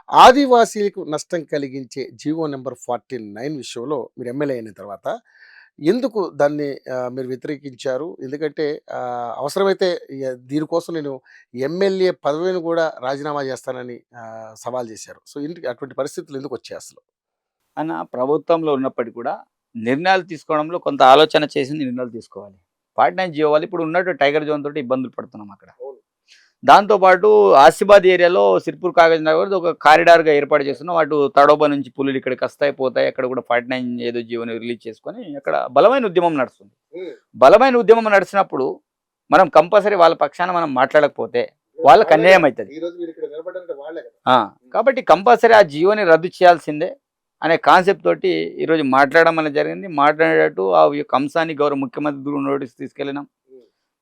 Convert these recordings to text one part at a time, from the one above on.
ఆదివాసీలకు నష్టం కలిగించే GO number 49 విషయంలో మీరు ఎమ్మెల్యే అయిన తర్వాత ఎందుకు దాన్ని మీరు వ్యతిరేకించారు? ఎందుకంటే అవసరమైతే దీనికోసం నేను ఎమ్మెల్యే పదవిని కూడా రాజీనామా చేస్తానని సవాల్ చేశారు. సో, అటువంటి పరిస్థితులు ఎందుకొచ్చాయి అసలు? అన్న ప్రభుత్వంలో ఉన్నప్పటికీ కూడా నిర్ణయాలు తీసుకోవడంలో కొంత ఆలోచన చేసి నిర్ణయాలు తీసుకోవాలి. పార్ట్‌నర్ జియో వాళ్ళు ఇప్పుడు ఉన్నట్టు టైగర్ జోన్ తోటి ఇబ్బందులు పడుతున్నాం అక్కడ. అవును. దాంతోపాటు ఆసిఫాబాద్ ఏరియాలో సిర్పూర్ కాగజ్ నగర్ ఒక కారిడార్‌గా ఏర్పాటు చేస్తున్నాం. అటు తడోబా నుంచి పులులు ఇక్కడికి వస్తాయి, పోతాయి. అక్కడ కూడా 49 ఏదో జియోని రిలీజ్ చేసుకొని అక్కడ బలమైన ఉద్యమం నడుస్తుంది. హ్మ్. బలమైన ఉద్యమం నడిచినప్పుడు మనం కంపల్సరీ వాళ్ళ పక్షాన మనం మాట్లాడకపోతే వాళ్ళకి అన్యాయం అవుతుంది. ఈరోజు మీరు ఇక్కడ నిలబడ్డారంటే వాళ్ళే కదా! కాబట్టి కంపల్సరీ ఆ జియోని రద్దు చేయాల్సిందే అనే కాన్సెప్ట్ తోటి ఈరోజు మాట్లాడడం అనేది జరిగింది. మాట్లాడేటట్టు ఆ యొక్క అంశాన్ని గౌరవ ముఖ్యమంత్రి దృష్టికి నోటీస్ తీసుకెళ్ళినాం.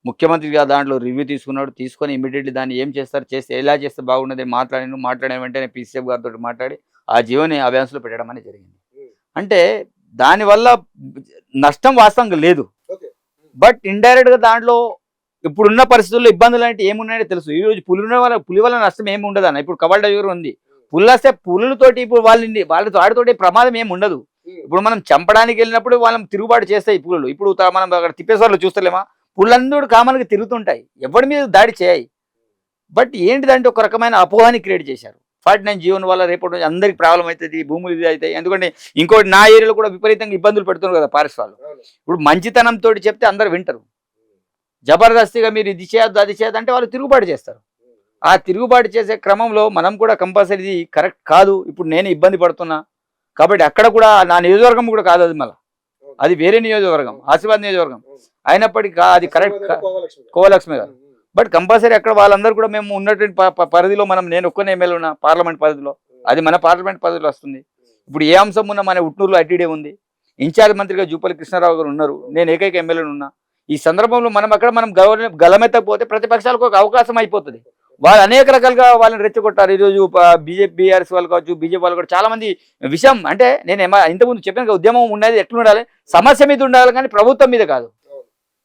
ముఖ్యమంత్రి దాంట్లో రివ్యూ తీసుకున్నాడు. తీసుకొని ఇమీడియట్లీ దాన్ని ఏం చేస్తారు, చేస్తే ఎలా చేస్తే బాగున్నది మాట్లాడిన వెంటనే పీసీఎఫ్ గారితో మాట్లాడి ఆ జియోని అభ్యాసంలో పెట్టడం అనేది జరిగింది. అంటే దానివల్ల నష్టం వాస్తవంగా లేదు. బట్ ఇండైరెక్ట్గా దాంట్లో ఇప్పుడున్న పరిస్థితుల్లో ఇబ్బందులు అంటే ఏమున్నాయో తెలుసు. ఈరోజు పులి వల్ల నష్టం ఏమి ఉండదు అన్న. ఇప్పుడు కవల్ డైవర్ ఉంది, పులి వస్తే పులులతోటి ఇప్పుడు వాటితోటి ప్రమాదం ఏమి ఉండదు. ఇప్పుడు మనం చంపడానికి వెళ్ళినప్పుడు వాళ్ళని తిరుగుబాటు చేస్తాయి పులులు. ఇప్పుడు మనం అక్కడ తిప్పేశ్వర్లో చూస్తలేమా, పుళ్ళందరూ కామన్గా తిరుగుతుంటాయి, ఎవరి మీద దాడి చేయాయి. బట్ ఏంటిదంటే ఒక రకమైన అపోహాన్ని క్రియేట్ చేశారు. 49 జీవన్ వల్ల రేపటి అందరికి ప్రాబ్లం అవుతుంది, భూములు ఇది అవుతాయి. ఎందుకంటే ఇంకోటి నా ఏరియాలో కూడా విపరీతంగా ఇబ్బందులు పెడుతున్నారు కదా పారిస్ వాళ్ళు. ఇప్పుడు మంచితనంతో చెప్తే అందరు వింటారు. జబర్దస్తిగా మీరు ఇది చేయొద్దు అది చేయొద్దు అంటే వాళ్ళు తిరుగుబాటు చేస్తారు. ఆ తిరుగుబాటు చేసే క్రమంలో మనం కూడా కంపల్సరీ ఇది కరెక్ట్ కాదు, ఇప్పుడు నేను ఇబ్బంది పడుతున్నా కాబట్టి అక్కడ కూడా నా నియోజకవర్గం కూడా కాదు, అది మళ్ళీ అది వేరే నియోజకవర్గం, ఆసిఫాబాద్ నియోజకవర్గం అయినప్పటికీ అది కరెక్ట్ కోవలక్ష్మి గారు. బట్ కంపల్సరీ అక్కడ వాళ్ళందరూ కూడా మేము ఉన్నటువంటి పరిధిలో నేను ఒక్కనే ఎమ్మెల్యే ఉన్నా పార్లమెంట్ పరిధిలో, అది మన పార్లమెంట్ పరిధిలో వస్తుంది. ఇప్పుడు ఏ అంశం ఉన్నా మన ఉట్నూరులో ఐటీడీ ఉంది, ఇన్ఛార్జ్ మంత్రిగా జూపల్లి కృష్ణారావు గారు ఉన్నారు, నేను ఏకైక ఎమ్మెల్యేలు ఉన్నా. ఈ సందర్భంలో మనం గలమెత్తకపోతే ప్రతిపక్షాలకు ఒక అవకాశం అయిపోతుంది. వాళ్ళు అనేక రకాలుగా వాళ్ళని రెచ్చగొట్టారు. ఈరోజు బీజేపీ బీఆర్ఎస్ వాళ్ళు కావచ్చు, బీజేపీ వాళ్ళు కూడా చాలా మంది విషయం అంటే నేను ఇంతకుముందు చెప్పాను, ఉద్యమం ఉన్నది ఎట్లా ఉండాలి, సమస్య మీద ఉండాలి కానీ ప్రభుత్వం మీద కాదు.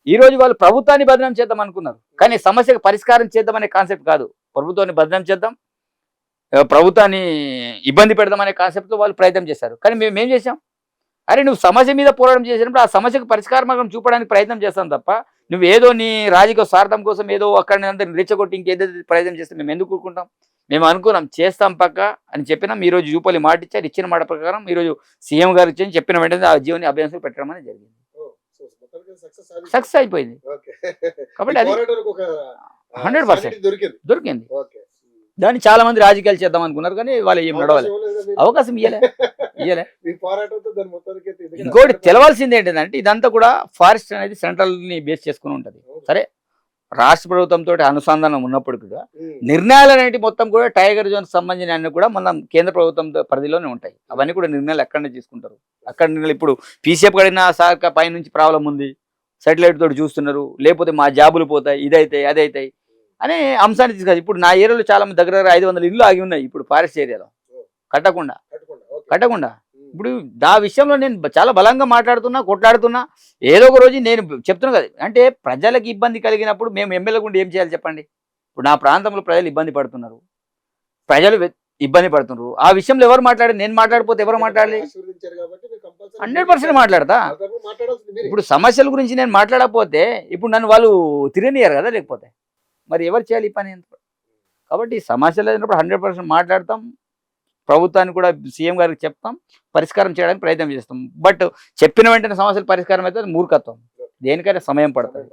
ఈ రోజు వాళ్ళు ప్రభుత్వాన్ని బదనాం చేద్దాం అనుకున్నారు, కానీ సమస్యకు పరిష్కారం చేద్దామనే కాన్సెప్ట్ కాదు. ప్రభుత్వాన్ని బదనాం చేద్దాం, ప్రభుత్వాన్ని ఇబ్బంది పెడదాం అనే కాన్సెప్ట్తో వాళ్ళు ప్రయత్నం చేశారు. కానీ మేము ఏం చేసాం, అరే నువ్వు సమస్య మీద పోరాటం చేసినప్పుడు ఆ సమస్యకు పరిష్కార మార్గం చూపడానికి ప్రయత్నం చేస్తాం తప్ప నువ్వు ఏదో నీ రాజకీయ స్వార్థం కోసం ఏదో అక్కడ అందరిని రెచ్చగొట్టి ఇంకేదైతే ప్రయత్నం చేస్తే మేము ఎందుకు కూరుకుంటాం. మేము అనుకున్నాం చేస్తాం పక్క అని చెప్పినాం. ఈరోజు జూపల్లి మాట ఇచ్చారు, ఇచ్చిన మాట ప్రకారం ఈరోజు సీఎం గారు ఇచ్చి చెప్పిన వెంటనే ఆ జీవోని అభ్యాసం పెట్టడం అనేది జరిగింది. సక్సెస్ అయిపోయింది. కాబట్టి అది 100% దొరికింది. దాన్ని చాలా మంది రాజకీయాలు చేద్దాం అనుకున్నారు కానీ వాళ్ళు ఏం నడవాలి, అవకాశం ఇయ్యలే. ఇంకోటి తెలవాల్సింది ఏంటంటే ఇదంతా కూడా ఫారెస్ట్ అనేది సెంట్రల్ ని బేస్ చేసుకుని ఉంటుంది. సరే రాష్ట్ర ప్రభుత్వంతో అనుసంధానం ఉన్నప్పుడు కూడా నిర్ణయాలు అనేవి మొత్తం కూడా టైగర్ జోన్ సంబంధించిన అన్ని కూడా మనం కేంద్ర ప్రభుత్వం పరిధిలోనే ఉంటాయి. అవన్నీ కూడా నిర్ణయాలు ఎక్కడనే తీసుకుంటారు. అక్కడ నిర్ణయాలు ఇప్పుడు పీసీఎఫ్ కడిగిన శాఖ పైనుంచి ప్రాబ్లం ఉంది, సాటిలైట్ తోటి చూస్తున్నారు, లేకపోతే మా జాబులు పోతాయి, ఇదైతాయి అదైతాయి అనే అంశాన్ని తీసుకొచ్చి ఇప్పుడు నా ఏరియాలో చాలా మంది దగ్గర 500 ఇళ్ళు ఆగి ఉన్నాయి ఇప్పుడు ఫారెస్ట్ ఏరియాలో కట్టకుండా. ఇప్పుడు నా విషయంలో నేను చాలా బలంగా మాట్లాడుతున్నా, కొట్లాడుతున్నా. ఏదో ఒక రోజు నేను చెప్తున్నా కదా, అంటే ప్రజలకు ఇబ్బంది కలిగినప్పుడు మేము ఎమ్మెల్యే గుండా ఏం చేయాలి చెప్పండి. ఇప్పుడు నా ప్రాంతంలో ప్రజలు ఇబ్బంది పడుతున్నారు, ఆ విషయంలో ఎవరు మాట్లాడారు, నేను మాట్లాడిపోతే ఎవరు మాట్లాడాలి? 100% మాట్లాడతా. ఇప్పుడు సమస్యల గురించి నేను మాట్లాడకపోతే ఇప్పుడు నన్ను వాళ్ళు తిరగనియరు కదా, లేకపోతే మరి ఎవరు చేయాలి ఈ పని? కాబట్టి సమస్యలు లేనప్పుడు 100% మాట్లాడతాం, ప్రభుత్వాన్ని కూడా సీఎం గారికి చెప్తాం, పరిష్కారం చేయడానికి ప్రయత్నం చేస్తాం. బట్ చెప్పిన వెంటనే సమస్యలు పరిష్కారం అయితే మూర్ఖత్వం, దేనికైనా సమయం పడుతుంది.